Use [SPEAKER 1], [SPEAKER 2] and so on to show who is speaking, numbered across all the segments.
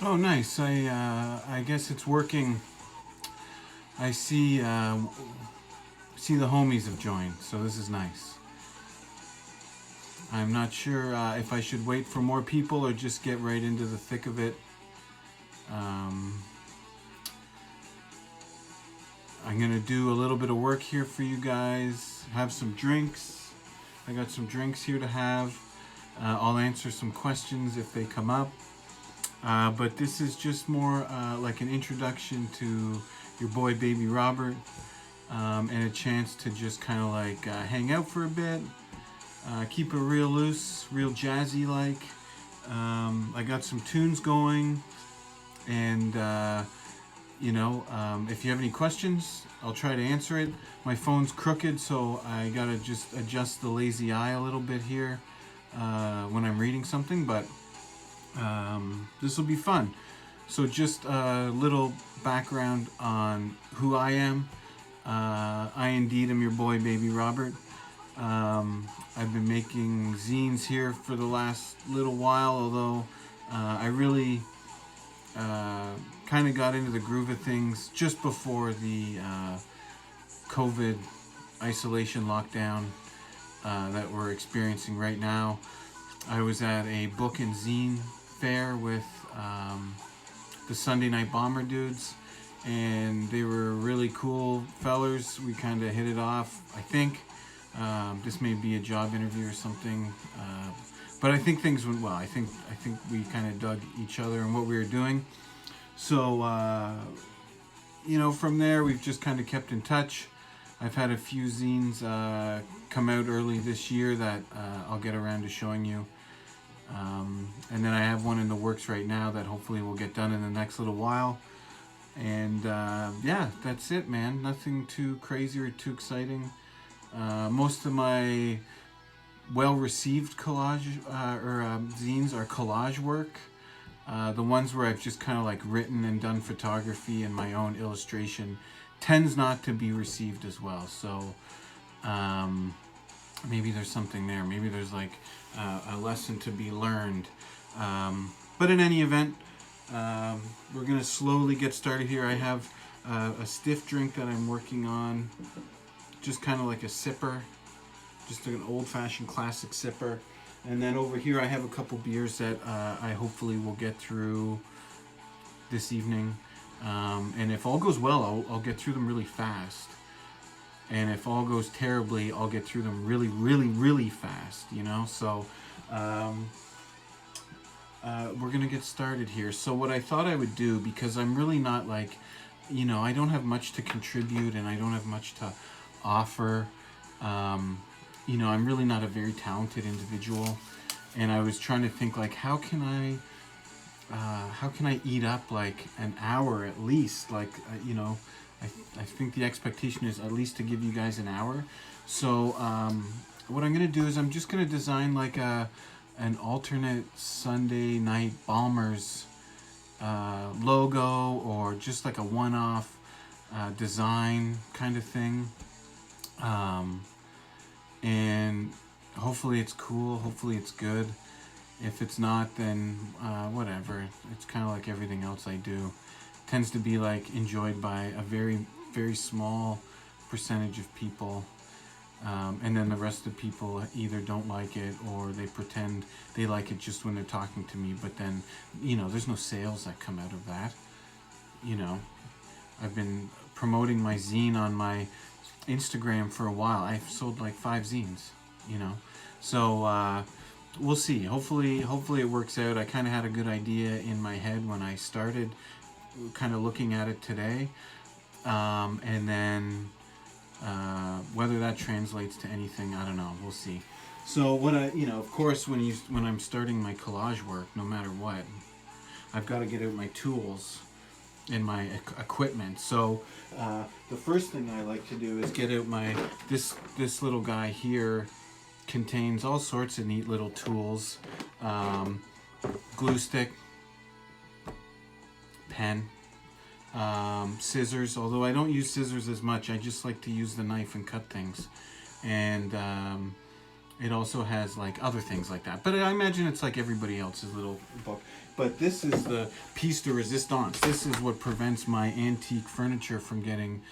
[SPEAKER 1] Oh, nice. I guess it's working. I see the homies have joined, so this is nice. I'm not sure if I should wait for more people or just get right into the thick of it. Um, I'm gonna do a little bit of work here for you guys. Have some drinks. I got some drinks here to have. I'll answer some questions if they come up. But this is just more like an introduction to your boy, Baby Robert, and a chance to just kind of like hang out for a bit, keep it real loose, real jazzy like. I got some tunes going, and if you have any questions, I'll try to answer it. My phone's crooked, so I gotta just adjust the lazy eye a little bit here when I'm reading something, but this will be fun. So, just a little background on who I am. I indeed am your boy, Baby Robert. I've been making zines here for the last little while, although I really kind of got into the groove of things just before the COVID isolation lockdown that we're experiencing right now. I was at a book and zine fair with the Sunday Night Bomber dudes, and they were really cool fellers. We kind of hit it off, I think. This may be a job interview or something, but I think things went well. I think we kind of dug each other and what we were doing. So from there we've just kind of kept in touch. I've had a few zines come out early this year that I'll get around to showing you. And then I have one in the works right now that hopefully will get done in the next little while. And yeah, that's it, man. Nothing too crazy or too exciting. Most of my well-received collage zines are collage work. The ones where I've just kind of like written and done photography and my own illustration tends not to be received as well. So maybe there's something there. Maybe there's like a lesson to be learned. But in any event, we're going to slowly get started here. I have a stiff drink that I'm working on, just kind of like a sipper, just like an old-fashioned classic sipper. And then over here I have a couple beers that I hopefully will get through this evening. And if all goes well, I'll get through them really fast. And if all goes terribly, I'll get through them really, really, really fast, So we're going to get started here. So what I thought I would do, because I'm really not like, I don't have much to contribute and I don't have much to offer. I'm really not a very talented individual. And I was trying to think like, how can I eat up like an hour at least? Like, I think the expectation is at least to give you guys an hour. So what I'm going to do is I'm just going to design like an alternate Sunday Night Bombers logo, or just like a one-off design kind of thing. And hopefully it's cool. Hopefully it's good. If it's not, then whatever. It's kind of like everything else I do. It tends to be like enjoyed by a very, very small percentage of people. And then the rest of the people either don't like it or they pretend they like it just when they're talking to me. But then, there's no sales that come out of that. I've been promoting my zine on my Instagram for a while. I've sold like 5 zines, So we'll see. Hopefully it works out. I kind of had a good idea in my head when I started kind of looking at it today. And then whether that translates to anything, I don't know. We'll see. So what of course, when I'm starting my collage work, no matter what, I've got to get out my tools and my equipment. So the first thing I like to do is get out this little guy here. Contains all sorts of neat little tools, glue stick, pen, scissors, although I don't use scissors as much. I just like to use the knife and cut things. And it also has like other things like that. But I imagine it's like everybody else's little book. But this is the piece de resistance. This is what prevents my antique furniture from getting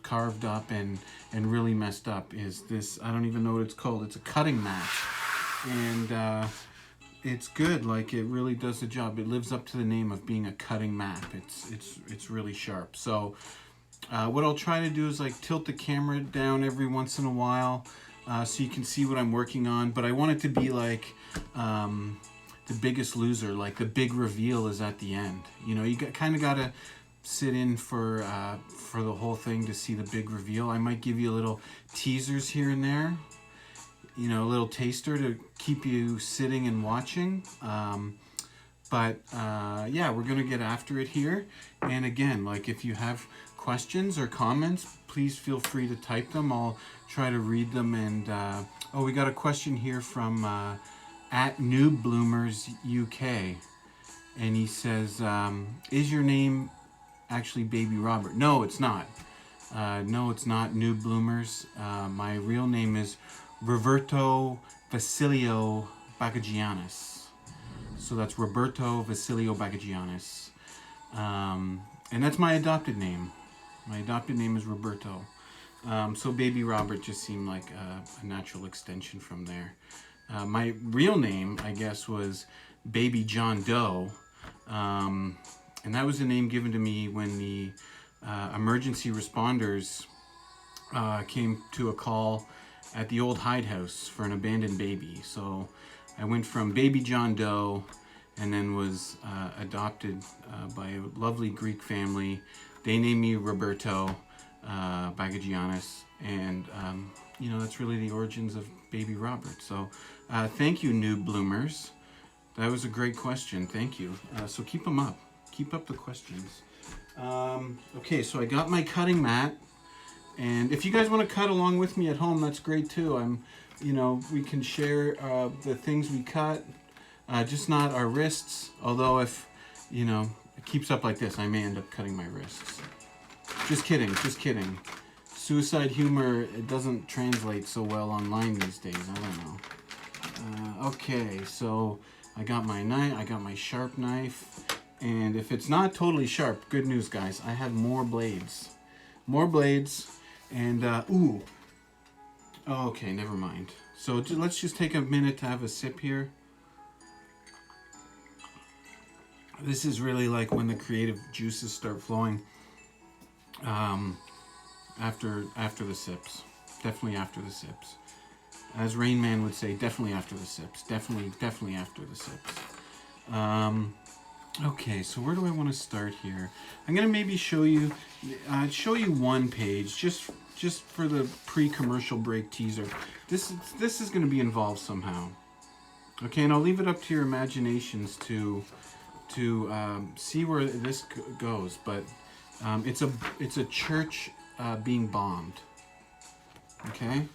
[SPEAKER 1] carved up and really messed up. Is this, I don't even know what it's called. It's a cutting mat. And it's good. Like, it really does the job. It lives up to the name of being a cutting mat. It's really sharp. So what I'll try to do is like tilt the camera down every once in a while so you can see what I'm working on. But I want it to be like The Biggest Loser, like the big reveal is at the end. You know, you kind of got to sit in for the whole thing to see the big reveal. I might give you a little teasers here and there, you know, a little taster to keep you sitting and watching. But yeah, we're gonna get after it here. And again, like, if you have questions or comments, please feel free to type them. I'll try to read them. And oh, we got a question here from at Noob Bloomers UK, and he says, is your name actually Baby Robert? No, it's not. No, it's not, Noob Bloomers. My real name is Roberto Vasilio Bagagianis. So that's Roberto Vasilio Bagagianis. And that's my adopted name. My adopted name is Roberto. So Baby Robert just seemed like a natural extension from there. My real name, I guess, was Baby John Doe. And that was the name given to me when the emergency responders came to a call at the old Hyde House for an abandoned baby. So I went from Baby John Doe and then was adopted by a lovely Greek family. They named me Roberto Bagagianis, and you know, that's really the origins of Baby Robert. So thank you, Noob Bloomers. That was a great question. Thank you. So keep them up. Keep up the questions. Okay, so I got my cutting mat. And if you guys want to cut along with me at home, that's great too. You know, we can share the things we cut, just not our wrists. Although if, you know, it keeps up like this, I may end up cutting my wrists. Just kidding, just kidding. Suicide humor, it doesn't translate so well online these days. I don't know. Okay, so I got my knife, I got my sharp knife. And if it's not totally sharp, good news, guys. I have more blades. More blades. And, ooh. Okay, never mind. So let's just take a minute to have a sip here. This is really like when the creative juices start flowing. After the sips. Definitely after the sips. As Rain Man would say, definitely after the sips. Definitely after the sips. Okay, so where do I want to start here? I'm gonna maybe show you one page just for the pre-commercial break teaser. This is gonna be involved somehow. Okay, and I'll leave it up to your imaginations to see where this goes. But it's a church being bombed. Okay.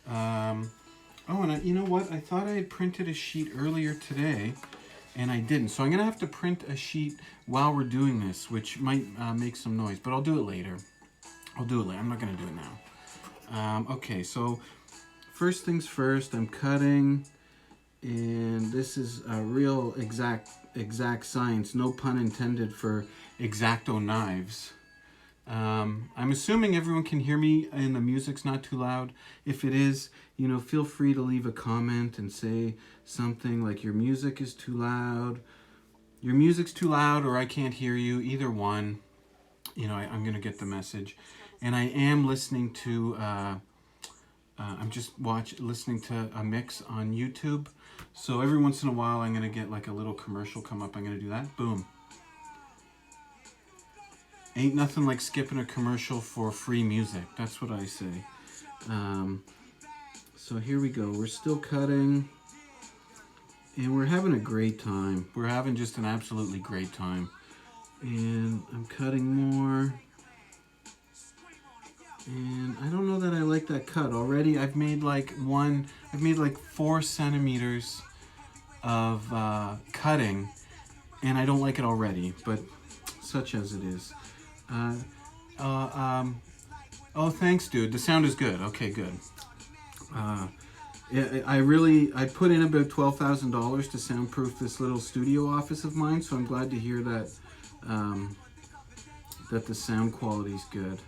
[SPEAKER 1] Oh, and you know what? I thought I had printed a sheet earlier today. And I didn't. So I'm going to have to print a sheet while we're doing this, which might make some noise. But I'll do it later. I'm not going to do it now. Okay, so first things first, I'm cutting. And this is a real exact science. No pun intended for X-Acto knives. I'm assuming everyone can hear me and the music's not too loud. If it is, you know, feel free to leave a comment and say something like your music is too loud. Your music's too loud, or I can't hear you. Either one. You know, I'm going to get the message. And I am listening to, I'm just listening to a mix on YouTube. So every once in a while I'm going to get like a little commercial come up. I'm going to do that. Boom. Ain't nothing like skipping a commercial for free music. That's what I say. So here we go. We're still cutting. And we're having a great time. We're having just an absolutely great time. And I'm cutting more. And I don't know that I like that cut. Already I've made like 4 centimeters of cutting. And I don't like it already. But such as it is. Oh, thanks, dude. The sound is good. Okay, good. I put in about $12,000 to soundproof this little studio office of mine, so I'm glad to hear that that the sound quality is good.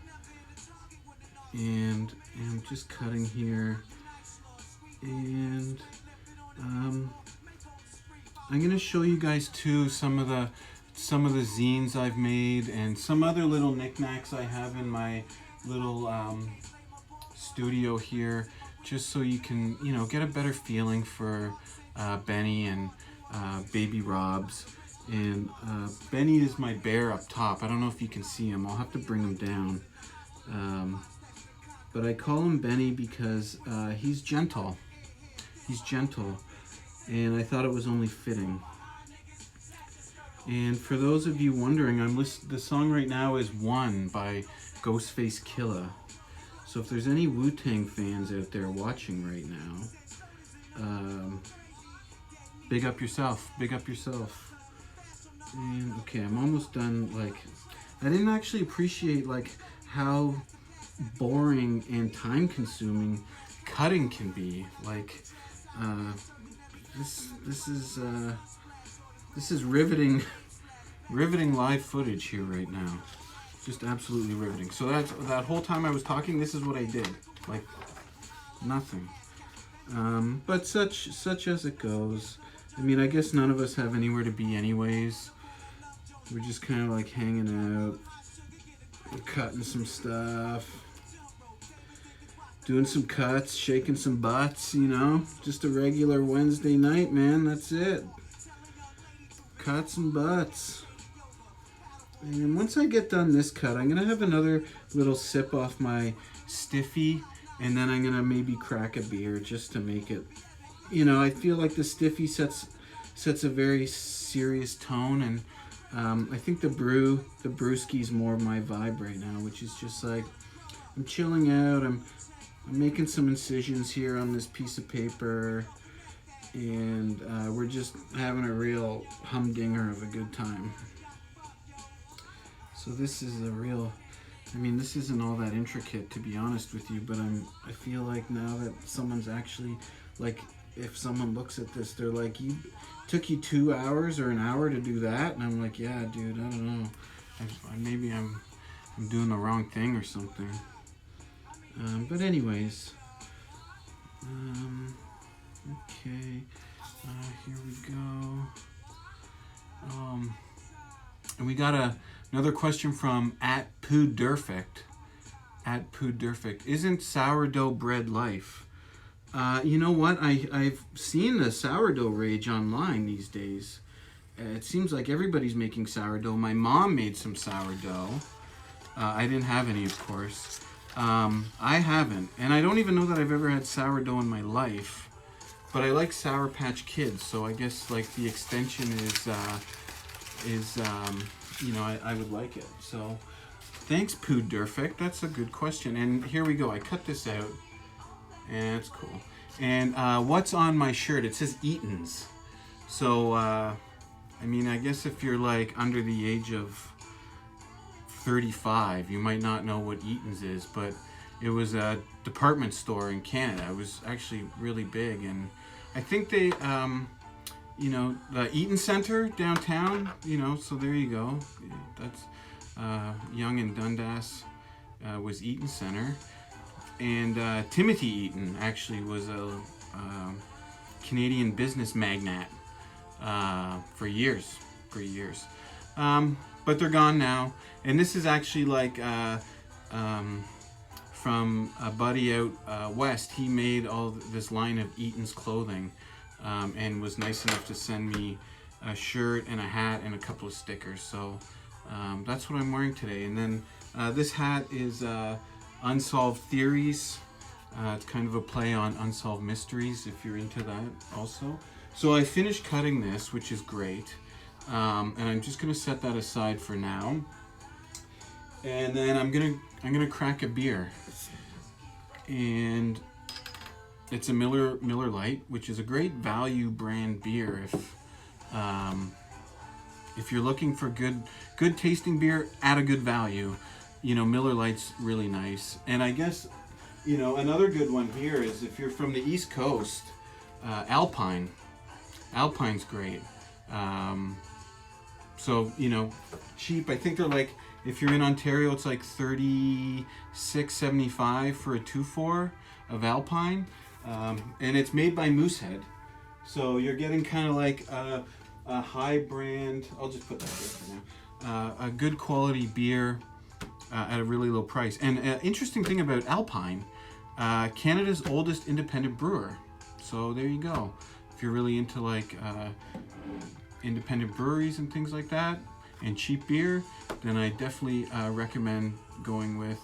[SPEAKER 1] And I'm just cutting here, and I'm gonna show you guys too some of the zines I've made and some other little knickknacks I have in my little studio here, just so you can, you know, get a better feeling for Benny and baby Robs. And Benny is my bear up top. I don't know if you can see him. I'll have to bring him down. But I call him Benny because he's gentle. He's gentle. And I thought it was only fitting. And for those of you wondering, the song right now is One by Ghostface Killah. So if there's any Wu-Tang fans out there watching right now, big up yourself, big up yourself. And okay, I'm almost done. Like, I didn't actually appreciate like how boring and time-consuming cutting can be. Like, this is riveting live footage here right now. Just absolutely riveting. So that whole time I was talking, this is what I did. Like, nothing. But such as it goes. I mean, I guess none of us have anywhere to be anyways. We're just kind of like hanging out, cutting some stuff, doing some cuts, shaking some butts, you know? Just a regular Wednesday night, man. That's it. Cuts and butts. And once I get done this cut, I'm gonna have another little sip off my Stiffy, and then I'm gonna maybe crack a beer just to make it, you know, I feel like the Stiffy sets a very serious tone, and I think the brewski's more my vibe right now, which is just like, I'm chilling out, I'm making some incisions here on this piece of paper, and we're just having a real humdinger of a good time. So this is a real, I mean, this isn't all that intricate, to be honest with you, but I feel like now that someone's actually, like, if someone looks at this, they're like, took you 2 hours or an hour to do that? And I'm like, yeah, dude, I don't know. Maybe I'm doing the wrong thing or something. But anyways, okay, here we go. And we got another question from @PooDerfect. @PooDerfect. Isn't sourdough bread life? You know what? I've seen the sourdough rage online these days. It seems like everybody's making sourdough. My mom made some sourdough. I didn't have any, of course. I haven't. And I don't even know that I've ever had sourdough in my life. But I like Sour Patch Kids, so I guess like the extension is you know, I would like it. So thanks, PooDerfect. That's a good question. And here we go. I cut this out. And it's cool. And what's on my shirt? It says Eaton's. So, I mean, I guess if you're like under the age of 35, you might not know what Eaton's is, but it was a department store in Canada. It was actually really big, and I think they, you know, the Eaton Center downtown, you know, so there you go. That's Yonge and Dundas was Eaton Center. And Timothy Eaton actually was a Canadian business magnate for years. But they're gone now. And this is actually like from a buddy out west. He made all this line of Eaton's clothing and was nice enough to send me a shirt and a hat and a couple of stickers. So that's what I'm wearing today. And then this hat is Unsolved Theories. It's kind of a play on Unsolved Mysteries, if you're into that also. So I finished cutting this, which is great. And I'm just gonna set that aside for now. And then I'm gonna crack a beer. And it's a Miller Lite, which is a great value brand beer if you're looking for good tasting beer at a good value. You know, Miller Lite's really nice. And I guess You know, another good one here is if you're from the East Coast, Alpine. Alpine's great. So, you know, cheap. I think they're like, if you're in Ontario, it's like $36.75 for a 2.4 of Alpine. And it's made by Moosehead. So you're getting kind of like a high brand, I'll just put that there for now, a good quality beer at a really low price. And interesting thing about Alpine, Canada's oldest independent brewer. So there you go. If you're really into like independent breweries and things like that, and cheap beer, then I definitely recommend going with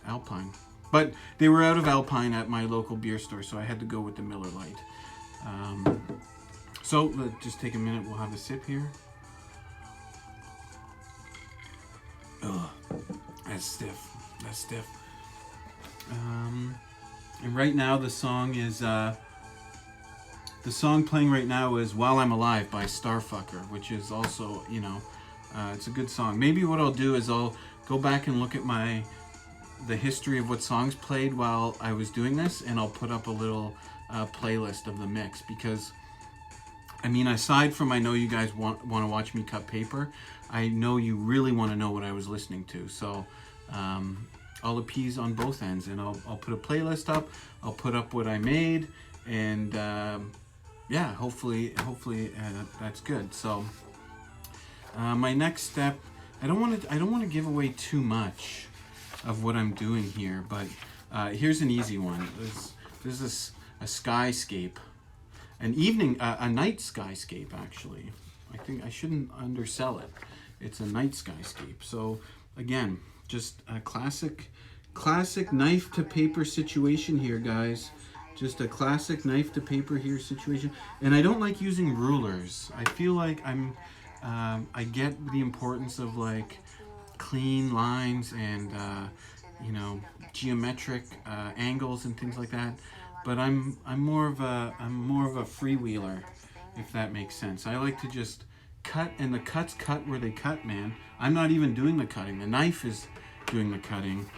[SPEAKER 1] Alpine. But they were out of Alpine at my local beer store, so I had to go with the Miller Lite. So let's just take a minute, we'll have a sip here. Ugh, that's stiff, that's stiff. And right now the song is, the song playing right now is While I'm Alive by Starfucker, which is also, you know, it's a good song. Maybe what I'll do is I'll go back and look at the history of what songs played while I was doing this, and I'll put up a little playlist of the mix, because I mean, aside from I know you guys want to watch me cut paper, I know you really want to know what I was listening to. So I'll appease on both ends, and I'll put a playlist up. I'll put up what I made, and yeah, hopefully that's good. So my next step, I don't want to give away too much of what I'm doing here, but here's an easy one. This is a skyscape. An evening, a night skyscape, actually. I think I shouldn't undersell it. It's a night skyscape. So again, just a classic knife to paper situation here, guys. Just a classic knife to paper here situation. And I don't like using rulers. I feel like I get the importance of like clean lines and you know, geometric angles and things like that. But I'm more of a freewheeler, if that makes sense. I like to just cut, and the cuts cut where they cut, man. I'm not even doing the cutting. The knife is doing the cutting.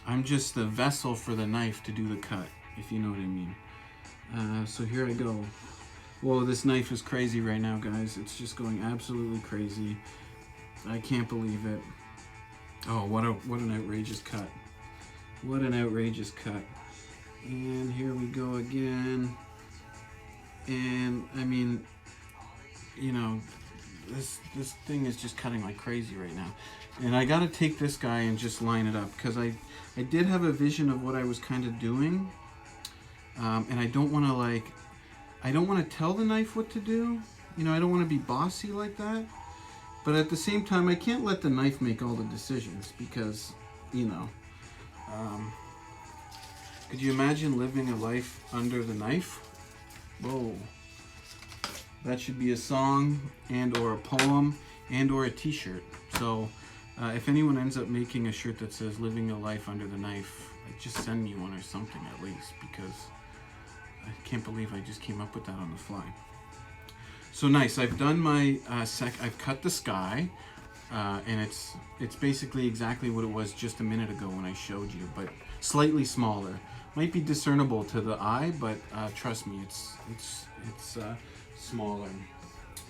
[SPEAKER 1] I'm just the vessel for the knife to do the cut, if you know what I mean. So here I go. Whoa, this knife is crazy right now, guys. It's just going absolutely crazy. I can't believe it. Oh, what an outrageous cut. What an outrageous cut. And here we go again. And I mean, you know, this thing is just cutting like crazy right now. And I gotta take this guy and just line it up, because I did have a vision of what I was kind of doing. And I don't want to tell the knife what to do. You know, I don't want to be bossy like that. But at the same time, I can't let the knife make all the decisions, because, you know, could you imagine living a life under the knife? Whoa. That should be a song and or a poem and or a t-shirt. So if anyone ends up making a shirt that says living a life under the knife, just send me one or something at least, because I can't believe I just came up with that on the fly. So nice, I've done my I've cut the sky, and it's basically exactly what it was just a minute ago when I showed you, but slightly smaller. Might be discernible to the eye, but trust me, it's smaller.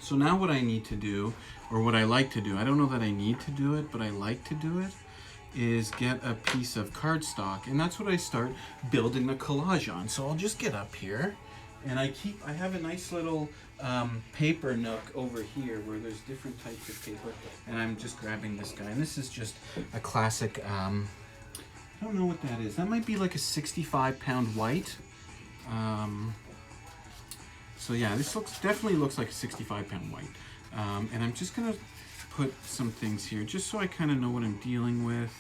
[SPEAKER 1] So now what I need to do, or what I like to do, I don't know that I need to do it, but I like to do it, is get a piece of cardstock, and that's what I start building the collage on. So I'll just get up here, and I have a nice little paper nook over here where there's different types of paper, and I'm just grabbing this guy, and this is just a classic, I don't know what that is. That might be like a 65-pound white. So yeah, this definitely looks like a 65-pound white. And I'm just gonna put some things here just so I kind of know what I'm dealing with.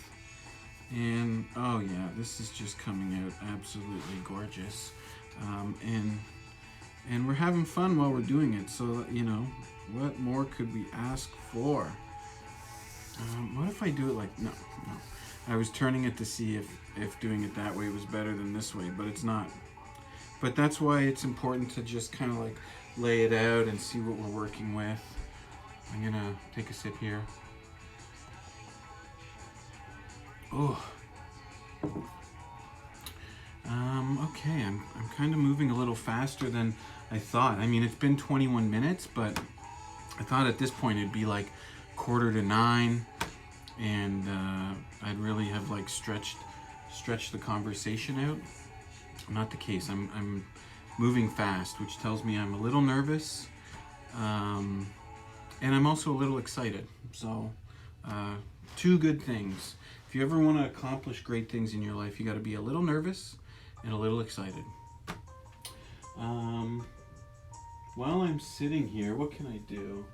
[SPEAKER 1] And oh yeah, this is just coming out absolutely gorgeous. And we're having fun while we're doing it. So, you know, what more could we ask for? What if I do it like, no. I was turning it to see if doing it that way was better than this way, but it's not. But that's why it's important to just kind of like lay it out and see what we're working with. I'm gonna take a sip here. Oh, Okay, I'm kind of moving a little faster than I thought. I mean, it's been 21 minutes, but I thought at this point it'd be like 8:45, and I'd really have like stretched the conversation out. Not the case. I'm moving fast, which tells me I'm a little nervous, and I'm also a little excited. So, two good things. If you ever want to accomplish great things in your life, you got to be a little nervous and a little excited. While I'm sitting here, what can I do?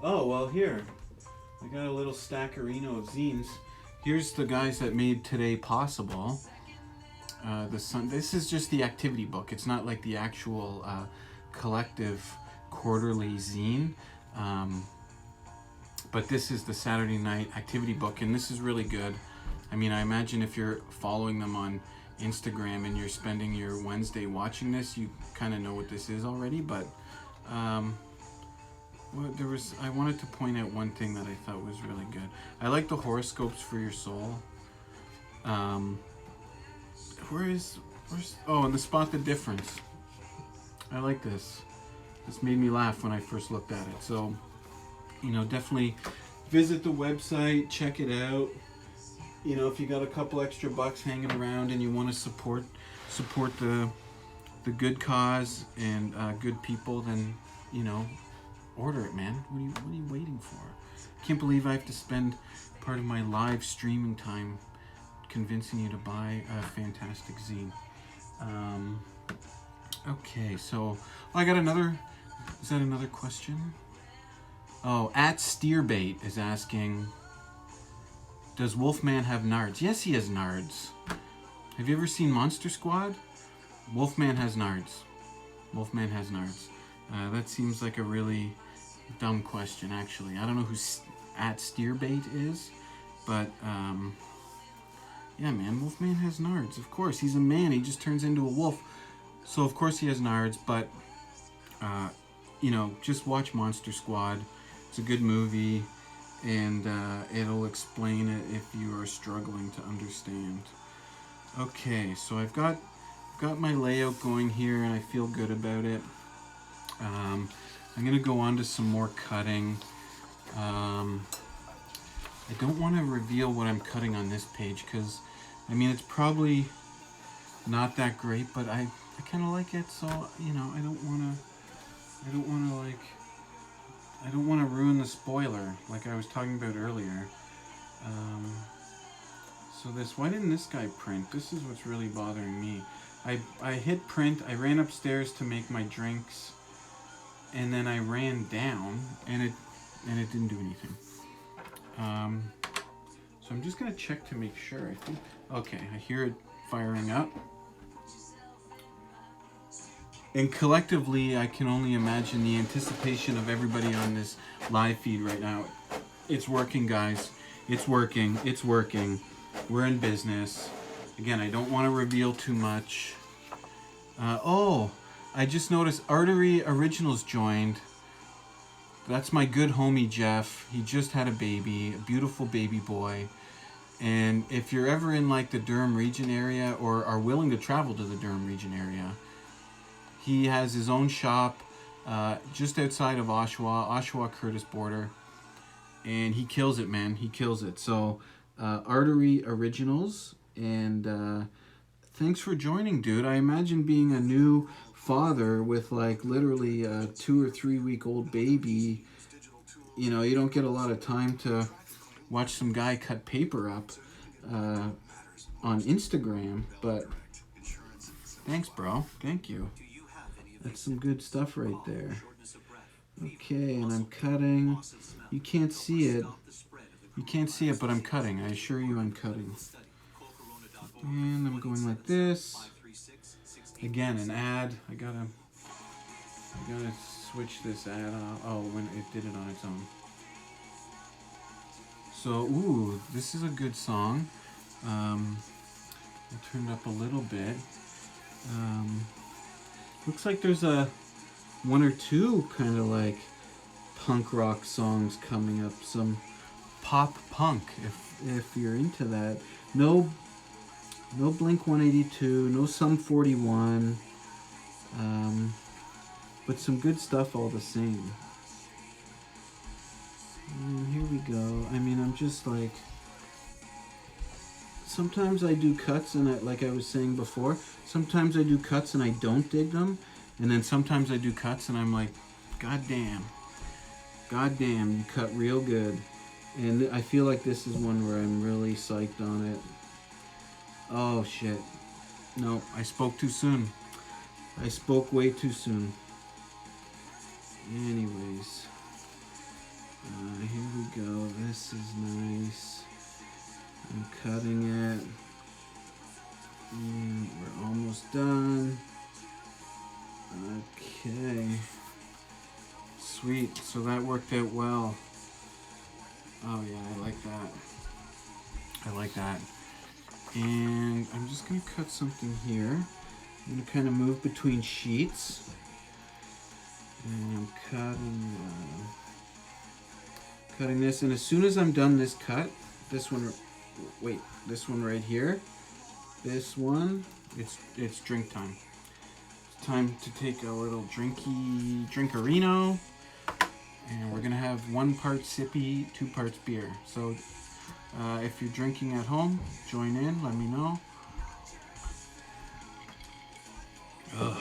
[SPEAKER 1] Oh, well, here. I got a little stackerino of zines. Here's the guys that made today possible. This is just the activity book. It's not like the actual collective quarterly zine. But this is the Saturday night activity book, and this is really good. I mean, I imagine if you're following them on Instagram and you're spending your Wednesday watching this, you kind of know what this is already, but I wanted to point out one thing that I thought was really good. I like the horoscopes for your soul. Where's and the Spot the Difference. I like this. This made me laugh when I first looked at it. So, definitely visit the website, check it out. If you got a couple extra bucks hanging around and you want to support the good cause and good people, then order it, man. What are you waiting for? I can't believe I have to spend part of my live streaming time convincing you to buy a fantastic zine. Okay, so I got another. Is that another question? Oh, at Steerbait is asking, does Wolfman have nards? Yes, he has nards. Have you ever seen Monster Squad? Wolfman has nards. Wolfman has nards. That seems like a really dumb question, actually. I don't know who at Steerbait is, but yeah, man, Wolfman has nards. Of course, he's a man. He just turns into a wolf. So, of course, he has nards, but, just watch Monster Squad. It's a good movie, and it'll explain it if you are struggling to understand. Okay, so I've got my layout going here, and I feel good about it. I'm going to go on to some more cutting. I don't want to reveal what I'm cutting on this page because, it's probably not that great, but I kind of like it, so, I don't want to ruin the spoiler like I was talking about earlier. So why didn't this guy print? This is what's really bothering me. I hit print, I ran upstairs to make my drinks, and then I ran down, and it didn't do anything. So I'm just gonna check to make sure. I think, okay, I hear it firing up. And collectively, I can only imagine the anticipation of everybody on this live feed right now. It's working, guys. It's working. It's working. We're in business. Again, I don't want to reveal too much. I just noticed Artery Originals joined. That's my good homie, Jeff. He just had a baby, a beautiful baby boy. And if you're ever in like the Durham region area or are willing to travel to the Durham region area, he has his own shop just outside of Oshawa-Curtis border. And he kills it, man. He kills it. So, Artery Originals. And thanks for joining, dude. I imagine being a new father with like literally a 2 or 3 week old baby, you don't get a lot of time to watch some guy cut paper up on Instagram, but thanks, bro. Thank you. That's some good stuff right there. Okay, and I'm cutting. You can't see it. You can't see it, but I'm cutting. I assure you I'm cutting. And I'm going like this. Again, an ad. I gotta switch this ad off. Oh, when it did it on its own. So, ooh, this is a good song. I turned up a little bit. Looks like there's one or two kind of like punk rock songs coming up. Some pop punk, if you're into that. No No Blink 182, no Sum 41, but some good stuff all the same. And here we go. I mean, I'm just like, sometimes I do cuts and like I was saying before, sometimes I do cuts and I don't dig them. And then sometimes I do cuts and I'm like, God damn, you cut real good. And I feel like this is one where I'm really psyched on it. Oh shit. No, I spoke too soon. I spoke way too soon. Anyways. Here we go. This is nice. I'm cutting it. And we're almost done. Okay. Sweet. So that worked out well. Oh yeah, I like that. I like that. And I'm just going to cut something here. I'm going to kind of move between sheets. And I'm cutting this. And as soon as I'm done this cut, this one right here, this one, it's drink time. It's time to take a little drinkerino. And we're going to have 1 part sippy, 2 parts beer. So if you're drinking at home, join in, let me know. Ugh.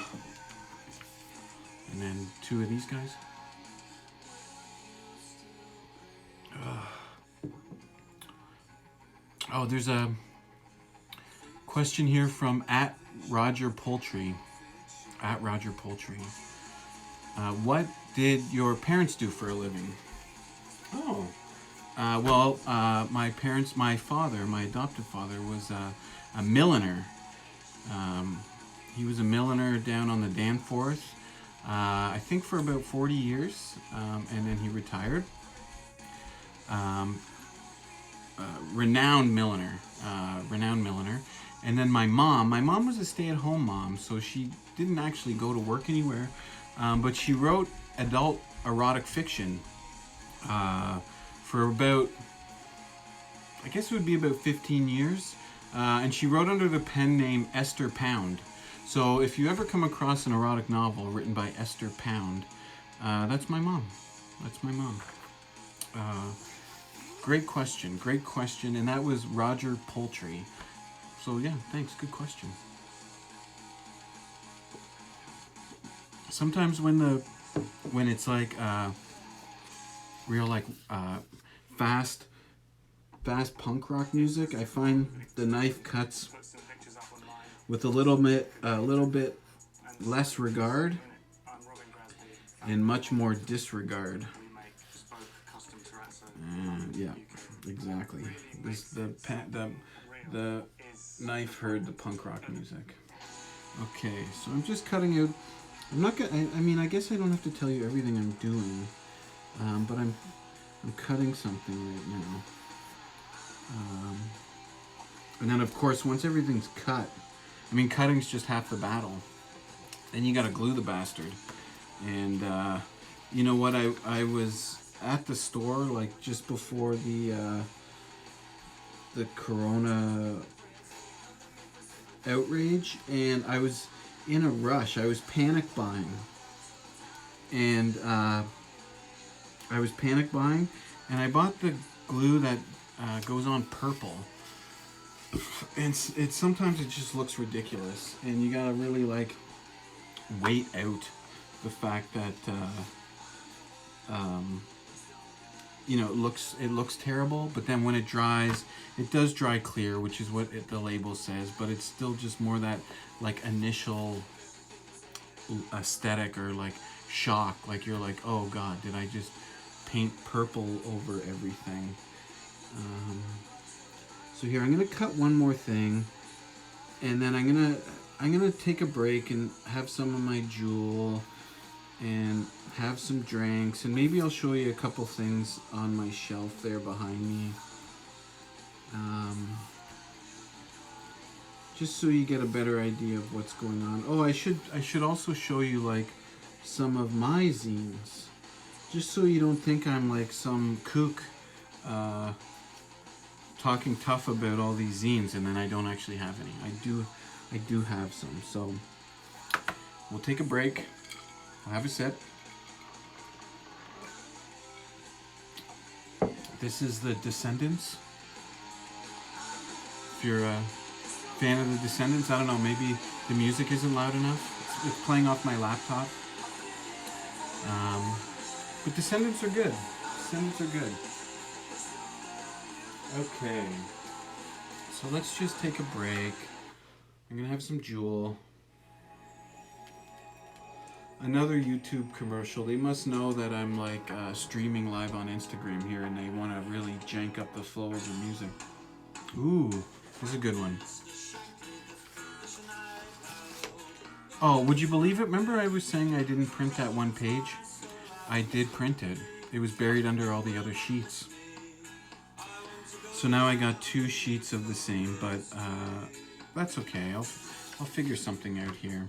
[SPEAKER 1] And then 2 of these guys. Ugh. Oh, there's a question here from @RogerPoultry. @RogerPoultry. What did your parents do for a living? Oh. Well, my father, my adopted father, was a milliner. He was a milliner down on the Danforth, I think for about 40 years, and then he retired. Renowned milliner. And then my mom was a stay-at-home mom, so she didn't actually go to work anywhere, but she wrote adult erotic fiction for about, I guess it would be about 15 years. And she wrote under the pen name Esther Pound. So if you ever come across an erotic novel written by Esther Pound, that's my mom. That's my mom. Great question. And that was Roger Poultry. So yeah, thanks. Good question. Sometimes when it's like real like fast punk rock music, I find the knife cuts with a little bit less regard and much more disregard. Yeah, exactly. The knife heard the punk rock music. Okay, so I'm just cutting out. I'm not gonna. I mean, I guess I don't have to tell you everything I'm doing, but I'm cutting something right now. And then, of course, once everything's cut, I mean, cutting's just half the battle. Then you gotta glue the bastard. And you know what? I was at the store like just before the Corona outrage, and I was in a rush. I was panic buying, and I bought the glue that goes on purple. And it's sometimes it just looks ridiculous, and you gotta really like wait out the fact that you know, it looks terrible, but then when it dries, it does dry clear, which is what the label says, but it's still just more that like initial aesthetic or like shock, like you're like, oh god, did I just paint purple over everything? So here, I'm gonna cut one more thing, and then I'm gonna take a break and have some of my Jewel and have some drinks, and maybe I'll show you a couple things on my shelf there behind me, just so you get a better idea of what's going on. Oh, I should also show you like some of my zines, just so you don't think I'm like some kook talking tough about all these zines, and then I don't actually have any. I do have some. So we'll take a break. I'll have a sip. This is the Descendants. If you're a fan of the Descendants, I don't know, maybe the music isn't loud enough. It's playing off my laptop. But Descendants are good. Descendants are good. Okay. So let's just take a break. I'm gonna have some Juul. Another YouTube commercial. They must know that I'm like streaming live on Instagram here, and they want to really jank up the flow of the music. Ooh, this is a good one. Oh, would you believe it? Remember I was saying I didn't print that one page? I did print it. It was buried under all the other sheets. So now I got 2 sheets of the same, but that's okay. I'll figure something out here.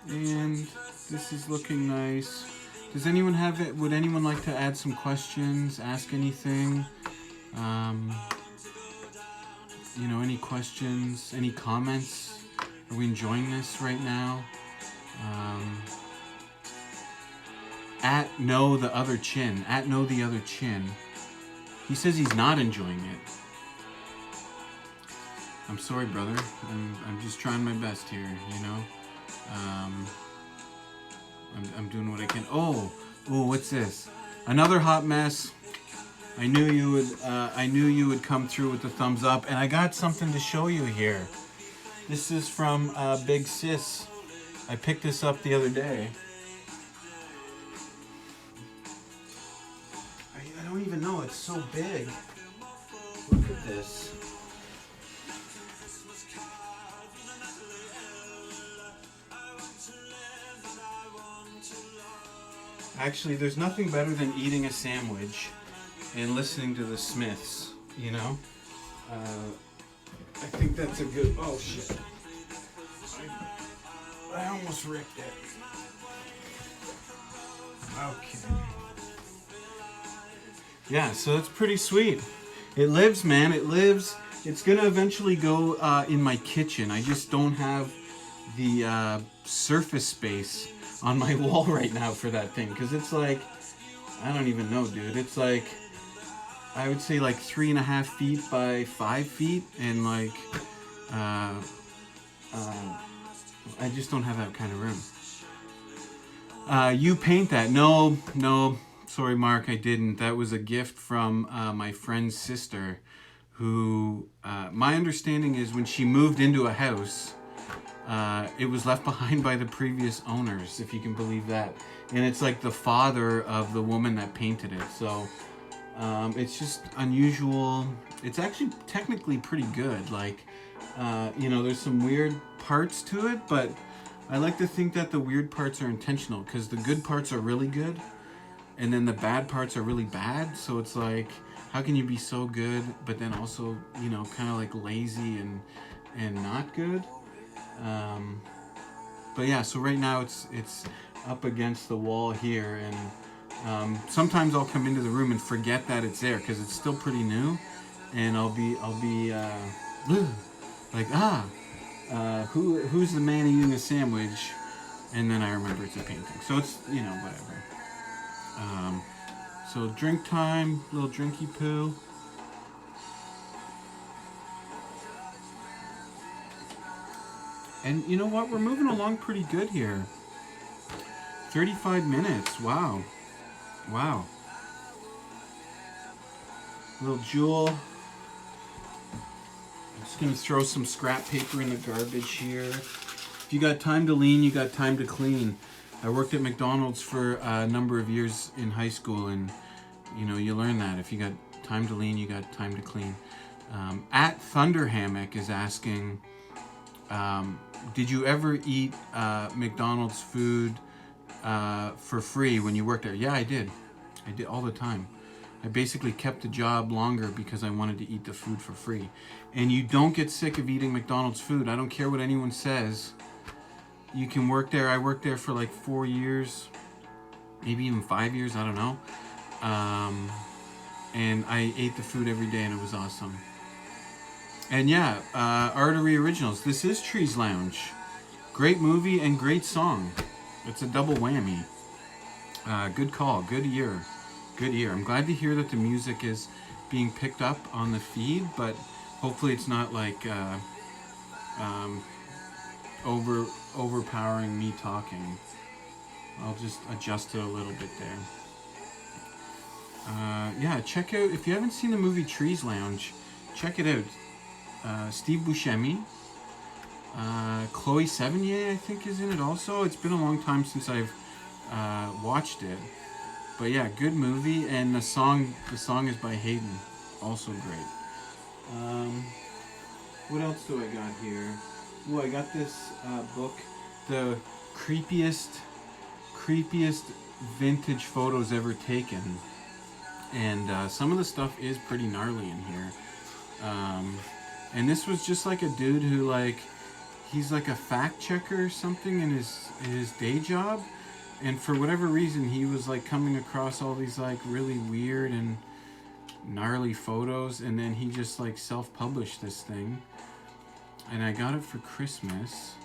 [SPEAKER 1] And this is looking nice. Does anyone have it? Would anyone like to add some questions? Ask anything? You know, any questions? Any comments? Are we enjoying this right now? At Know the Other Chin. At Know the Other Chin. He says he's not enjoying it. I'm sorry, brother. I'm just trying my best here, you know? I'm doing what I can. Oh, what's this? Another hot mess. I knew you would come through with the thumbs up, and I got something to show you here. This is from Big Sis. I picked this up the other day. I don't even know. It's so big. Look at this. Actually, there's nothing better than eating a sandwich and listening to the Smiths, you know? I think that's a good... Oh, shit. I almost ripped it. Okay. Yeah, so it's pretty sweet. It lives, man. It lives. It's going to eventually go in my kitchen. I just don't have the surface space on my wall right now for that thing, because it's like, I don't even know, dude. It's like, I would say like 3.5 feet by 5 feet, and like I just don't have that kind of room. You paint that? No, sorry, Mark, I didn't. That was a gift from my friend's sister, who my understanding is when she moved into a house, it was left behind by the previous owners, if you can believe that. And it's like the father of the woman that painted it. So it's just unusual. It's actually technically pretty good. Like, you know, there's some weird parts to it, but I like to think that the weird parts are intentional, because the good parts are really good, and then the bad parts are really bad. So it's like, how can you be so good, but then also, you know, kind of like lazy and not good? But yeah, so right now it's up against the wall here, and sometimes I'll come into the room and forget that it's there because it's still pretty new, and I'll be like, who's the man eating a sandwich? And then I remember it's a painting. So it's, you know, whatever. So drink time, little drinky poo. And you know what? We're moving along pretty good here. 35 minutes. Wow. Wow. Little Juul. I'm just going to throw some scrap paper in the garbage here. If you got time to lean, you got time to clean. I worked at McDonald's for a number of years in high school, and you know, you learn that. If you got time to lean, you got time to clean. At Thunder Hammock is asking, did you ever eat McDonald's food for free when you worked there? Yeah, I did. I did all the time. I basically kept the job longer because I wanted to eat the food for free. And you don't get sick of eating McDonald's food. I don't care what anyone says. You can work there. I worked there for like 4 years, maybe even 5 years, I don't know. And I ate the food every day, and it was awesome. And yeah, Artery Originals. This is Trees Lounge. Great movie and great song. It's a double whammy. Good call. Good ear. Good ear. I'm glad to hear that the music is being picked up on the feed, but hopefully it's not like overpowering me talking. I'll just adjust it a little bit there. Yeah, check out, if you haven't seen the movie Trees Lounge, check it out. Steve Buscemi, Chloe Sevigny, I think, is in it also. It's been a long time since I've watched it, but yeah, good movie. And the song is by Hayden, also great. What else do I got here? Oh, I got this book, the creepiest vintage photos ever taken, and some of the stuff is pretty gnarly in here. And this was just like a dude who, like, he's like a fact checker or something in his day job, and for whatever reason he was like coming across all these like really weird and gnarly photos, and then he just like self-published this thing, and I got it for Christmas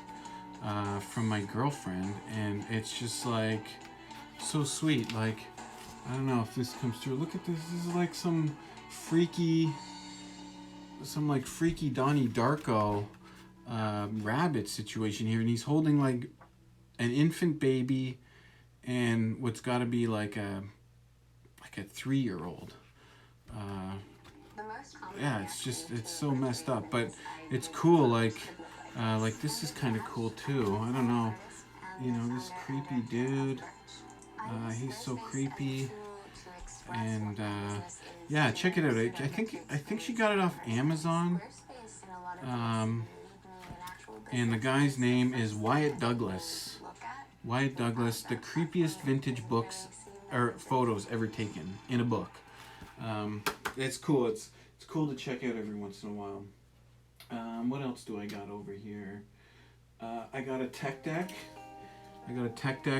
[SPEAKER 1] from my girlfriend, and it's just like so sweet. Like, I don't know if this comes through. Look at this. This is like some freaky Donnie Darko rabbit situation here, and he's holding like an infant baby and what's got to be like a 3-year-old. Yeah, it's so messed up, but it's cool. Like this is kind of cool too. I don't know, this creepy dude. He's so creepy, and yeah, check it out. I think she got it off Amazon. And the guy's name is Wyatt Douglas. Wyatt Douglas, the creepiest vintage books or photos ever taken in a book. It's cool. It's cool to check out every once in a while. What else do I got over here? I got a tech deck.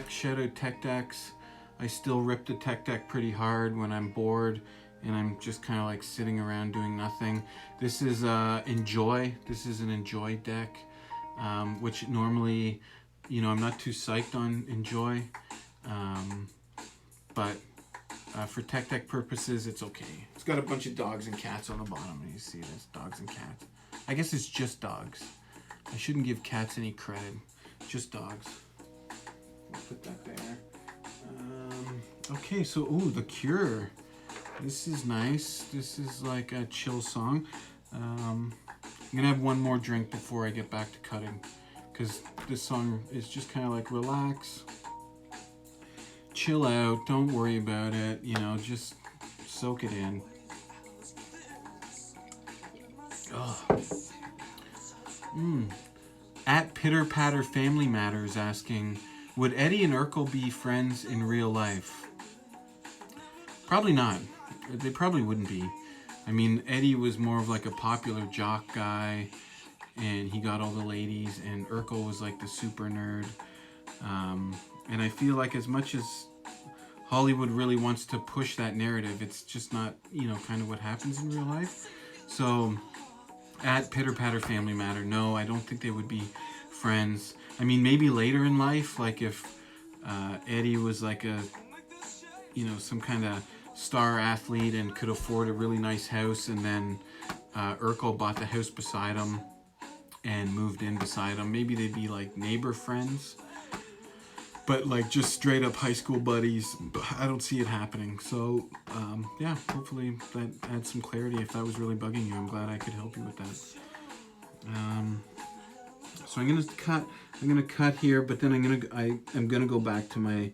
[SPEAKER 1] Shout out Tech Decks. I still rip the Tech Deck pretty hard when I'm bored and I'm just kind of like sitting around doing nothing. This is Enjoy. This is an Enjoy deck, which normally, I'm not too psyched on Enjoy, but for Tech Deck purposes, it's okay. It's got a bunch of dogs and cats on the bottom, and you see this, dogs and cats. I guess it's just dogs. I shouldn't give cats any credit. Just dogs. I'll put that there. Okay, so, The Cure. This is nice. This is like a chill song. I'm gonna have one more drink before I get back to cutting, because this song is just kind of like relax, chill out, don't worry about it, just soak it in. At Pitter Patter Family Matters asking, would Eddie and Urkel be friends in real life? Probably not. They probably wouldn't be. I mean, Eddie was more of like a popular jock guy, and he got all the ladies, and Urkel was like the super nerd. And I feel like as much as Hollywood really wants to push that narrative, it's just not, kind of what happens in real life. So, at Pitter Patter Family Matter, no, I don't think they would be friends. I mean, maybe later in life, like if Eddie was like a, some kind of star athlete and could afford a really nice house, and then Urkel bought the house beside him and moved in beside him, maybe they'd be like neighbor friends. But like just straight up high school buddies, I don't see it happening. So yeah, hopefully that adds some clarity. If that was really bugging you, I'm glad I could help you with that. So I'm gonna cut here, but then I'm gonna go back to my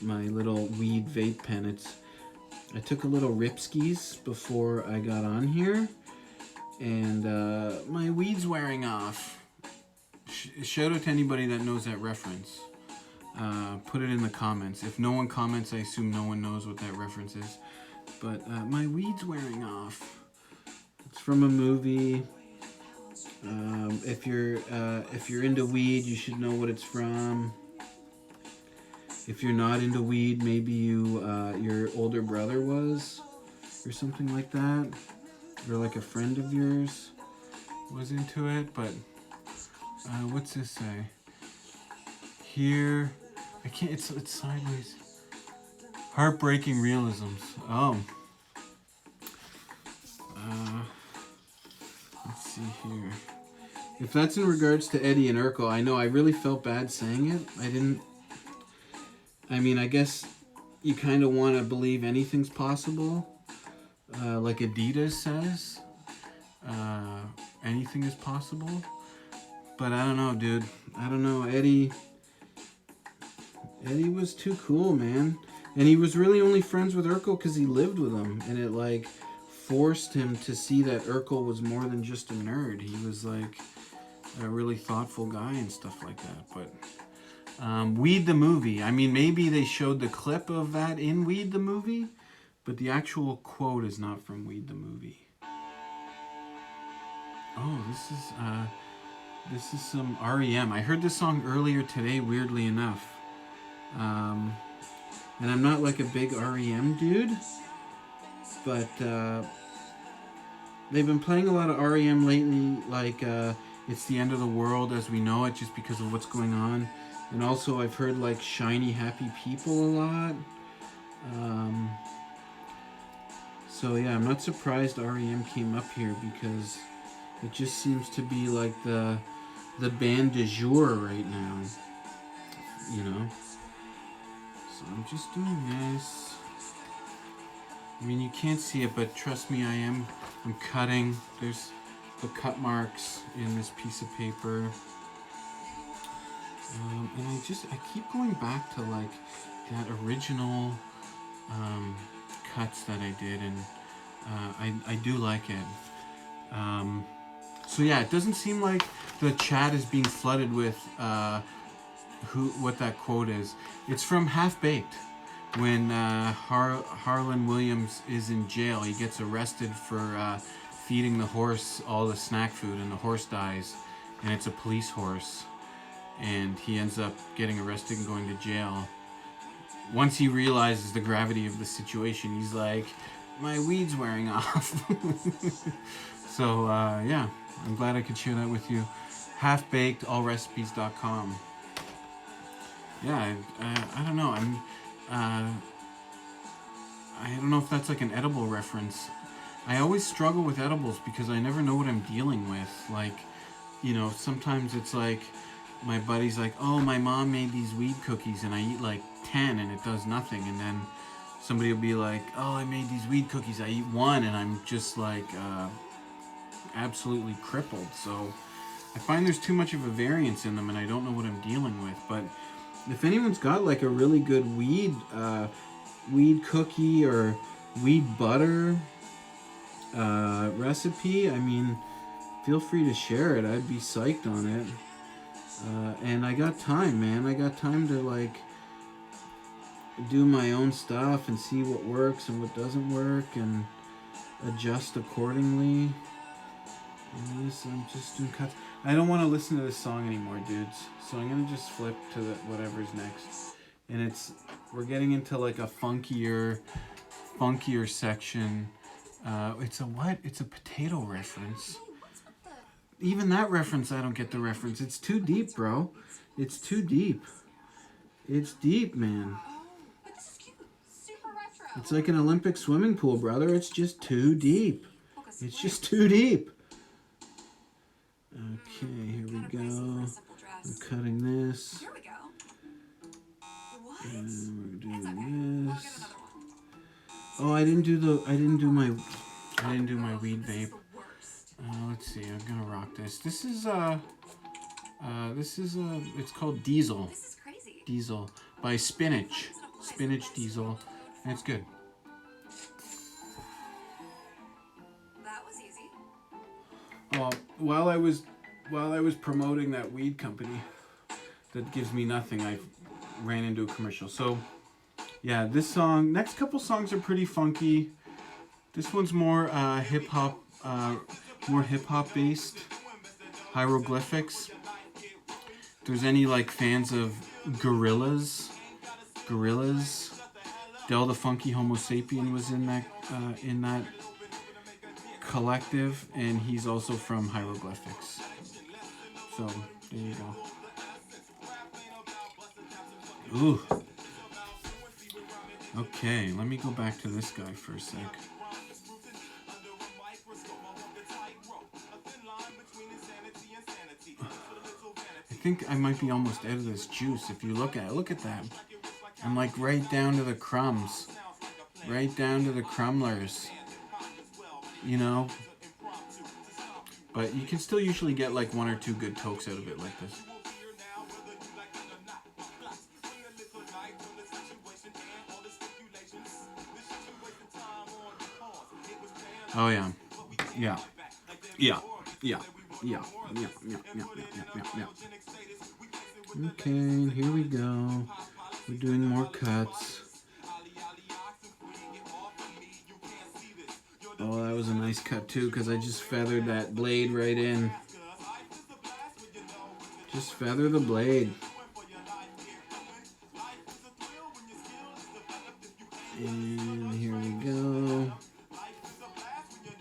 [SPEAKER 1] little weed vape pen. I took a little Ripskis before I got on here, and my weed's wearing off. Shout out to anybody that knows that reference. Put it in the comments. If no one comments, I assume no one knows what that reference is. But my weed's wearing off. It's from a movie. If you're into weed, you should know what it's from. If you're not into weed, maybe your older brother was, or something like that, or like a friend of yours was into it. But what's this say? Here, I can't. It's sideways. Heartbreaking realisms. Oh. Let's see here. If that's in regards to Eddie and Urkel, I know I really felt bad saying it. I mean, I guess you kind of want to believe anything's possible. Like Adidas says. Anything is possible. But I don't know, dude. I don't know. Eddie was too cool, man. And he was really only friends with Urkel because he lived with him. And it, like, forced him to see that Urkel was more than just a nerd. He was, like, a really thoughtful guy and stuff like that. But Weed the movie. I mean, maybe they showed the clip of that in Weed the movie. But the actual quote is not from Weed the movie. Oh, this is some REM. I heard this song earlier today, weirdly enough. And I'm not like a big REM dude, but they've been playing a lot of REM lately, like It's the End of the World as We Know It, just because of what's going on. And also I've heard like Shiny Happy People a lot. So yeah, I'm not surprised REM came up here because it just seems to be like the band du jour right now, you know. So I'm just doing this. I mean, you can't see it, but trust me, I'm cutting. There's the cut marks in this piece of paper. And I keep going back to like that original cuts that I did, and I do like it. So yeah, it doesn't seem like the chat is being flooded with what that quote is. It's from Half Baked. When Harlan Williams is in jail, he gets arrested for feeding the horse all the snack food, and the horse dies, and it's a police horse, and he ends up getting arrested and going to jail. Once he realizes the gravity of the situation, he's like, my weed's wearing off. So yeah, I'm glad I could share that with you. Halfbaked, allrecipes.com. Yeah, I don't know. I don't know if that's like an edible reference. I always struggle with edibles because I never know what I'm dealing with. Like, you know, sometimes it's like my buddy's like, oh, my mom made these weed cookies and I eat like 10 and it does nothing. And then somebody will be like, oh, I made these weed cookies. I eat one and I'm just like absolutely crippled. So I find there's too much of a variance in them and I don't know what I'm dealing with. But if anyone's got like a really good weed cookie or weed butter recipe, I mean, feel free to share it. I'd be psyched on it. And I got time, man. I got time to like do my own stuff and see what works and what doesn't work and adjust accordingly. And this, I'm just doing cuts. I don't want to listen to this song anymore, dudes. So I'm gonna just flip to whatever's next. And we're getting into like a funkier section. It's a what? It's a potato reference. Even that reference, I don't get the reference. It's too deep, bro. It's too deep. It's deep, man. It's like an Olympic swimming pool, brother. It's just too deep. It's just too deep. Okay, here we go. I'm cutting this. And we're doing this. Oh, I didn't do my weed vape. Let's see. I'm gonna rock this. This is it's called Diesel. Diesel by Spinach. Spinach Diesel. And it's good.
[SPEAKER 2] That was easy.
[SPEAKER 1] Well, while I was promoting that weed company that gives me nothing, I ran into a commercial. So yeah, this song, next couple songs are pretty funky. This one's more hip hop based, hieroglyphics. If there's any like fans of Gorillaz, Gorillaz. Del the Funky Homo Sapien was in that collective, and he's also from Hieroglyphics. So there you go. Ooh. Okay, let me go back to this guy for a sec. I think I might be almost out of this juice. If you look at that. I'm like right down to the crumbs. Right down to the crumblers. You know? But you can still usually get like 1 or 2 good tokes out of it like this. Oh yeah. Yeah. Yeah. Yeah. Yeah. Yeah. Yeah. Yeah. Yeah. Yeah. Okay, here we go. We're doing more cuts. Oh, that was a nice cut too, because I just feathered that blade right in. Just feather the blade. And here we go.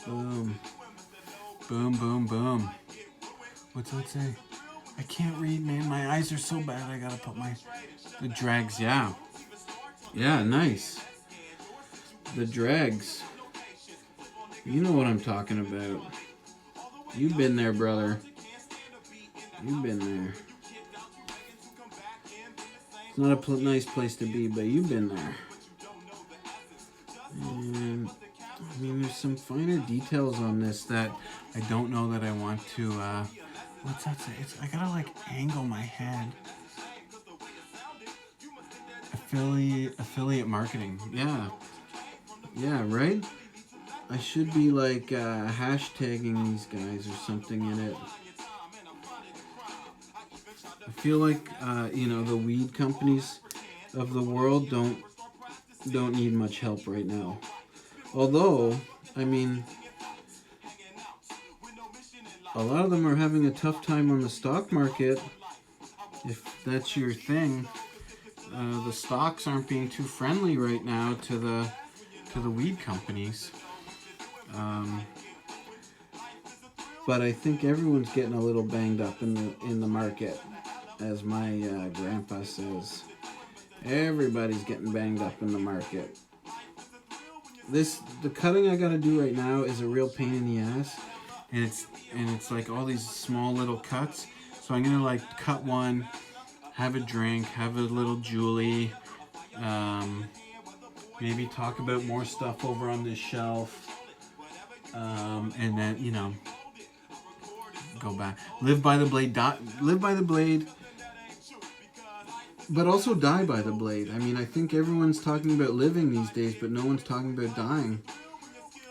[SPEAKER 1] Boom. Boom, boom, boom. What's that say? I can't read, man. My eyes are so bad. I gotta put the dregs. Yeah. Yeah, nice. The dregs. You know what I'm talking about. You've been there, brother. You've been there. It's not a nice place to be, but you've been there. And I mean, there's some finer details on this that I don't know that I want to. What's that say? I gotta like angle my head. Affiliate marketing. Yeah. Yeah, right? I should be like hashtagging these guys or something in it. I feel like the weed companies of the world don't need much help right now. Although, I mean, a lot of them are having a tough time on the stock market. If that's your thing, the stocks aren't being too friendly right now to the weed companies. But I think everyone's getting a little banged up in the market, as my grandpa says. Everybody's getting banged up in the market. The cutting I gotta do right now is a real pain in the ass, and it's like all these small little cuts. So I'm gonna like cut one, have a drink, have a little Julie, maybe talk about more stuff over on this shelf, and then go back, live by the blade, live by the blade. But also die by the blade. I mean, I think everyone's talking about living these days, but no one's talking about dying.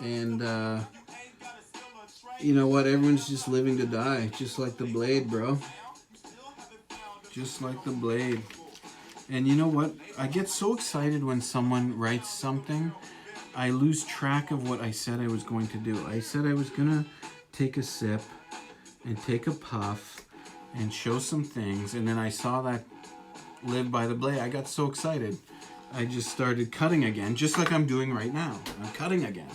[SPEAKER 1] And, you know what? Everyone's just living to die. Just like the blade, bro. Just like the blade. And you know what? I get so excited when someone writes something. I lose track of what I said I was going to do. I said I was going to take a sip and take a puff and show some things. And then I saw that live by the blade. I got so excited. I just started cutting again, just like I'm doing right now. I'm cutting again.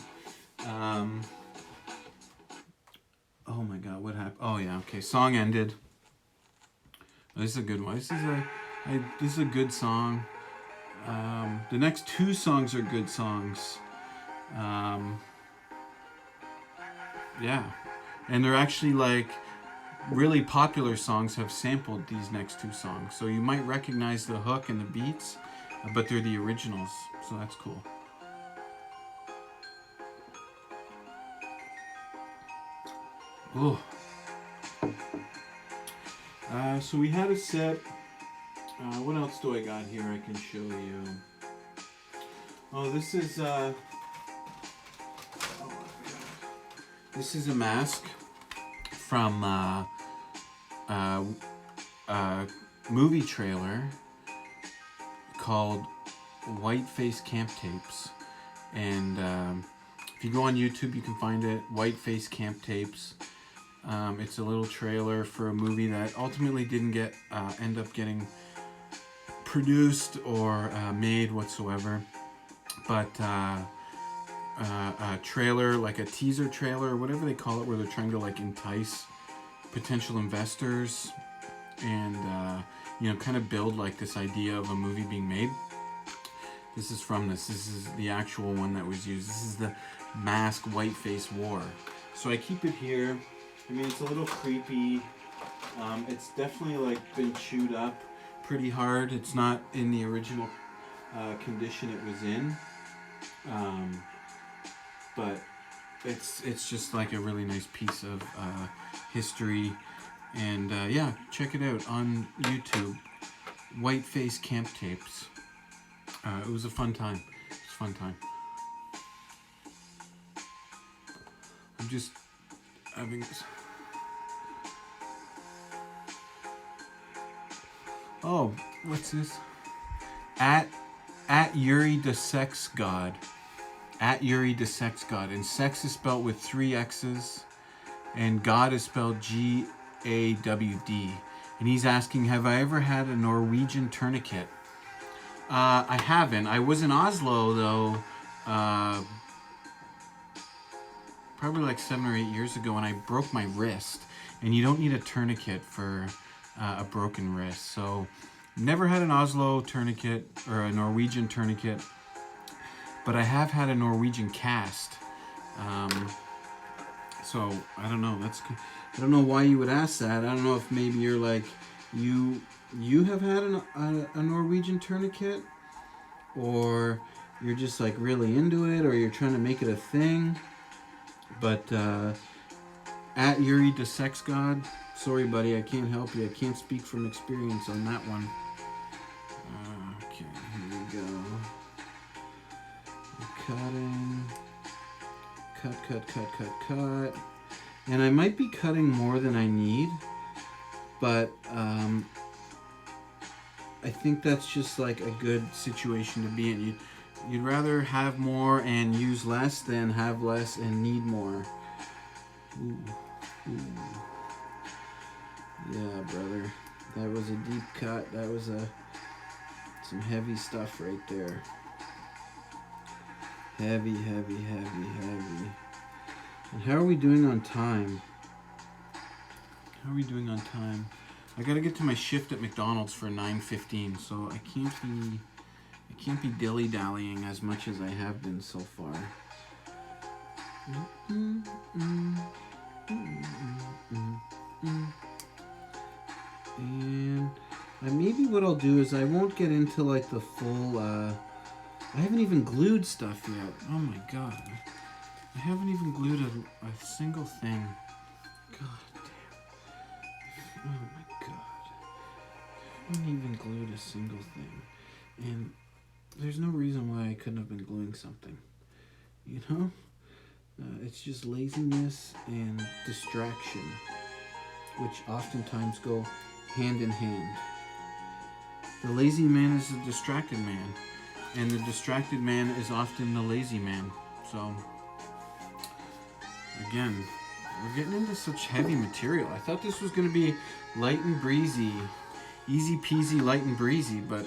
[SPEAKER 1] Oh my God, what happened? Oh yeah, okay. Song ended. This is a good one. This is a good song. The next 2 songs are good songs. Yeah, and they're actually like really popular songs have sampled these next 2 songs, so you might recognize the hook and the beats, but they're the originals, so that's cool. Oh. So we had a set. What else do I got here I can show you? Oh, this is a mask from movie trailer called Whiteface Camp Tapes, and if you go on YouTube you can find it, Whiteface Camp Tapes. It's a little trailer for a movie that ultimately didn't end up getting produced or made whatsoever, but a trailer, like a teaser trailer or whatever they call it, where they're trying to like entice potential investors and kind of build like this idea of a movie being made. This is from this. This is the actual one that was used. This is the Mask Whiteface War. So I keep it here. I mean, it's a little creepy. It's definitely like been chewed up pretty hard. It's not in the original condition it was in. But it's just like a really nice piece of history. And yeah, check it out on YouTube. Whiteface Camp Tapes. It was a fun time. It was a fun time. I'm just having this. Oh, what's this? At Yuri the Sex God. At Yuri the Sex God. And sex is spelled with 3 X's. And God is spelled Gawd. And he's asking, have I ever had a Norwegian tourniquet? I haven't. I was in Oslo, though, probably like 7 or 8 years ago, and I broke my wrist. And you don't need a tourniquet for a broken wrist. So, never had an Oslo tourniquet or a Norwegian tourniquet. But I have had a Norwegian cast. So, I don't know. I don't know why you would ask that. I don't know if maybe you're like, you have had a Norwegian tourniquet, or you're just like really into it, or you're trying to make it a thing. But at Yuri the Sex God, sorry buddy, I can't help you. I can't speak from experience on that one. Okay, here we go. Cutting. Cut. And I might be cutting more than I need, but I think that's just like a good situation to be in. You'd rather have more and use less than have less and need more. Ooh. Yeah, brother. That was a deep cut. That was some heavy stuff right there. Heavy. And how are we doing on time? I gotta get to my shift at McDonald's for 9:15, so I can't be dilly-dallying as much as I have been so far. And maybe what I'll do is I won't get into like the full, I haven't even glued stuff yet. Oh my god. I haven't even glued a single thing. God damn. Oh my god. I haven't even glued a single thing. And there's no reason why I couldn't have been gluing something. You know? It's just laziness and distraction, which oftentimes go hand in hand. The lazy man is a distracted man, and the distracted man is often the lazy man. So, again, we're getting into such heavy material. I thought this was going to be light and breezy, easy peasy, light and breezy, but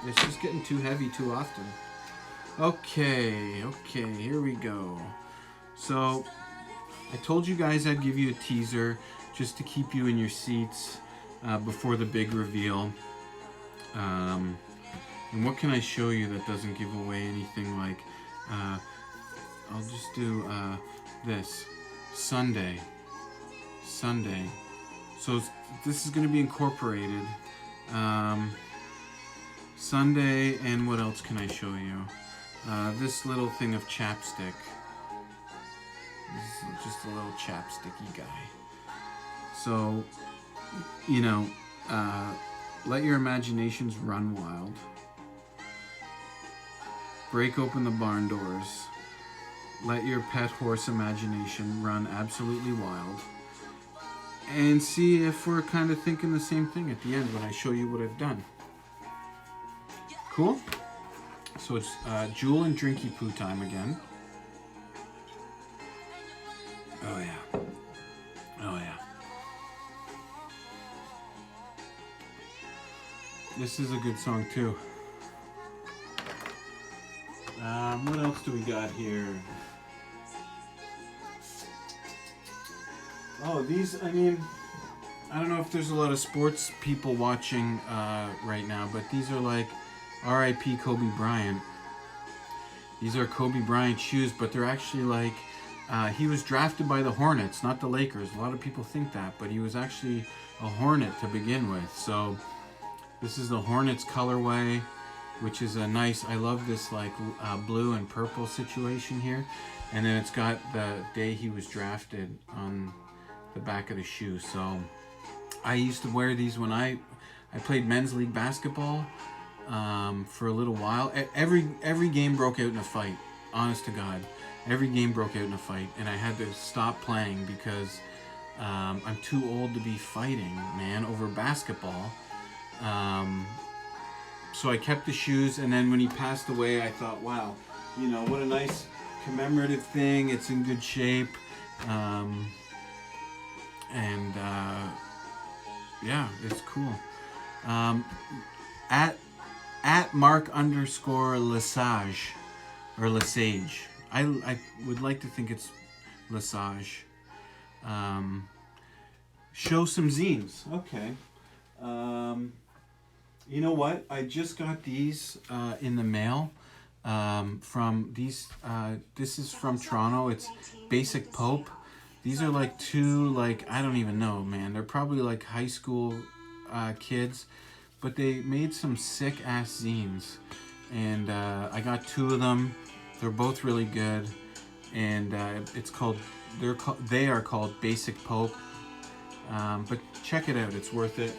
[SPEAKER 1] it's just getting too heavy too often. Okay, here we go. So, I told you guys I'd give you a teaser just to keep you in your seats before the big reveal. And what can I show you that doesn't give away anything? Like, I'll just do this. Sunday. So this is going to be incorporated. Sunday, and what else can I show you? This little thing of chapstick. This is just a little chapsticky guy. So, let your imaginations run wild. Break open the barn doors. Let your pet horse imagination run absolutely wild. And see if we're kind of thinking the same thing at the end when I show you what I've done. Cool? So it's Jewel and Drinky Poo time again. Oh yeah. This is a good song too. What else do we got here? Oh, these, I mean, I don't know if there's a lot of sports people watching right now, but these are like R.I.P. Kobe Bryant. These are Kobe Bryant shoes, but they're actually like, he was drafted by the Hornets, not the Lakers. A lot of people think that, but he was actually a Hornet to begin with. So this is the Hornets colorway, which is a nice, I love this like blue and purple situation here. And then it's got the day he was drafted on the back of the shoe. So I used to wear these when I played men's league basketball for a little while. Every game broke out in a fight, honest to God. Every game broke out in a fight, and I had to stop playing because I'm too old to be fighting, man, over basketball. So I kept the shoes, and then when he passed away, I thought, wow, you know, what a nice commemorative thing. It's in good shape. Yeah, it's cool. At Mark_Lesage or Lesage. I would like to think it's Lesage. Show some zines. Okay. You know what? I just got these in the mail from these. This is from Toronto. It's Basic Pope. These are like two, like, I don't even know, man. They're probably like high school kids, but they made some sick ass zines, and I got two of them. They're both really good, and it's called. They are called Basic Pope. But check it out; it's worth it.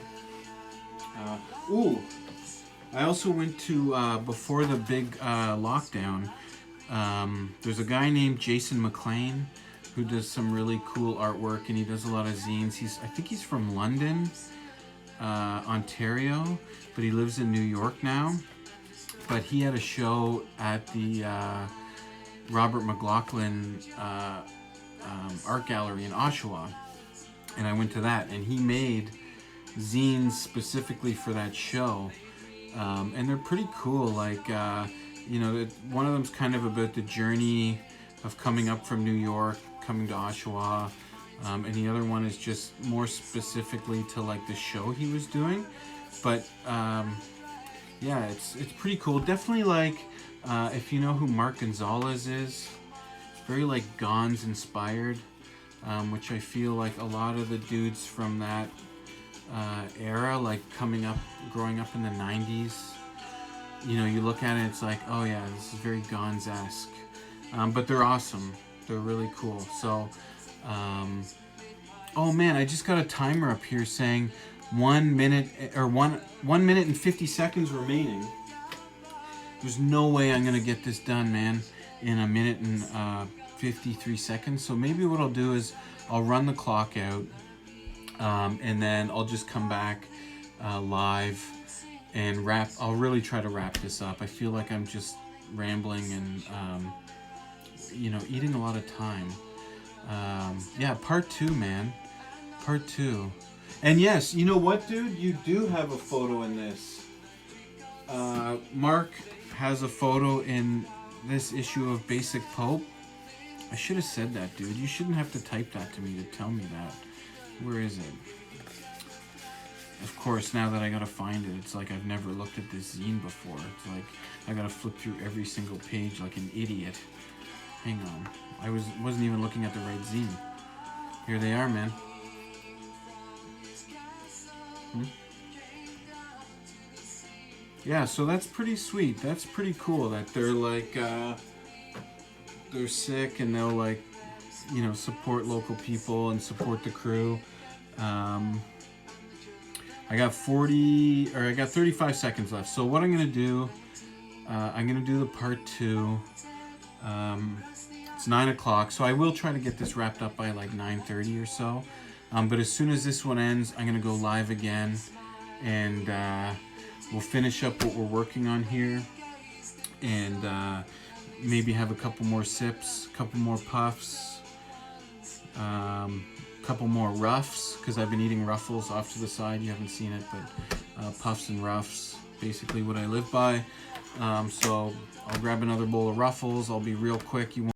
[SPEAKER 1] I also went to before the big lockdown. There's a guy named Jason McLean who does some really cool artwork, and he does a lot of zines. I think he's from London, Ontario, but he lives in New York now. But he had a show at the Robert McLaughlin Art Gallery in Oshawa, and I went to that, and he made zines specifically for that show, and they're pretty cool. Like, you know, one of them's kind of about the journey of coming up from New York, coming to Oshawa, and the other one is just more specifically to like the show he was doing. But yeah, it's pretty cool. Definitely like if you know who Mark Gonzalez is, very like Gonz inspired, which I feel like a lot of the dudes from that era, like growing up in the 90s, you know, you look at it, it's like, oh yeah, this is very Gonz-esque. But they're awesome. They're really cool. So, oh man, I just got a timer up here saying 1 minute or 1 minute and 50 seconds remaining. There's no way I'm gonna get this done, man, in 1 minute and 53 seconds. So maybe what I'll do is I'll run the clock out, and then I'll just come back live and wrap. I'll really try to wrap this up. I feel like I'm just rambling and you know, eating a lot of time. Yeah, part 2, man. Part 2. And yes, you know what, dude? You do have a photo in this. Mark has a photo in this issue of Basic Pope. I should have said that, dude. You shouldn't have to type that to me to tell me that. Where is it? Of course, now that I gotta find it, it's like I've never looked at this zine before. It's like I gotta flip through every single page like an idiot. Hang on. I wasn't even looking at the right zine. Here they are, man. Yeah, so that's pretty sweet. That's pretty cool that they're like they're sick and they'll like, you know, support local people and support the crew. I got 35 seconds left. So what I'm gonna do, I'm gonna do the part 2. It's 9 o'clock, so I will try to get this wrapped up by like 9:30 or so. But as soon as this one ends, I'm gonna go live again, and we'll finish up what we're working on here, and maybe have a couple more sips, a couple more puffs, a couple more ruffs, because I've been eating Ruffles off to the side. You haven't seen it, but Puffs and Ruffs, basically what I live by. So I'll grab another bowl of Ruffles. I'll be real quick. You won't